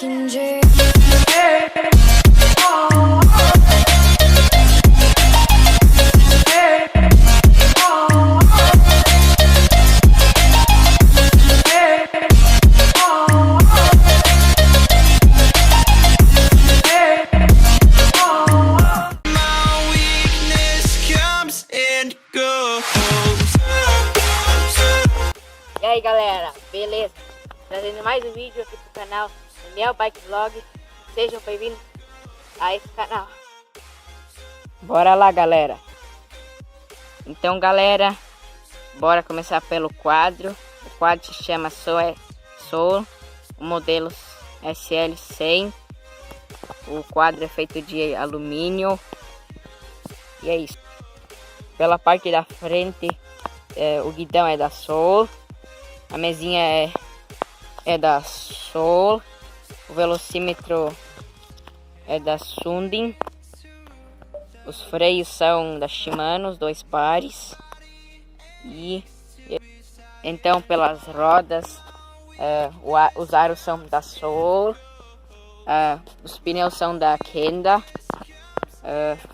Ginger. E aí galera, beleza? Trazendo mais um vídeo aqui pro canal Daniel Bike Vlog. Sejam bem-vindos a esse canal. Bora lá galera. Então galera, bora começar pelo quadro. O quadro se chama Soul, o modelo SL100. O quadro é feito de alumínio. E é isso. Pela parte da frente, o guidão é da Soul. A mesinha é da Soul. O velocímetro é da Sundin. Os freios são da Shimano, os 2 pares. Então pelas rodas, os aros são da Soul. Os pneus são da Kenda.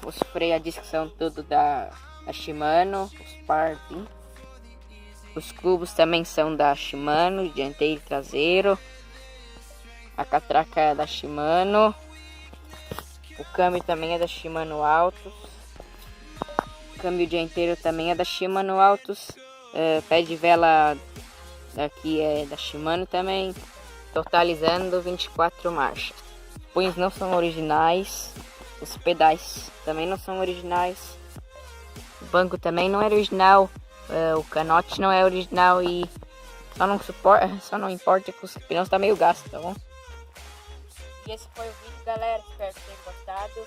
Os freios a disco são tudo da Shimano, os pares. Os cubos também são da Shimano, dianteiro e traseiro. A catraca é da Shimano. O câmbio também é da Shimano Altus. O câmbio dianteiro também é da Shimano Altus. Pé de vela aqui é da Shimano também. Totalizando 24 marchas. Os punhos não são originais. Os pedais também não são originais. O banco também não é original. O canote não é original e só não importa que os pneus tá meio gasto, tá bom? E esse foi o vídeo galera, espero que tenham gostado.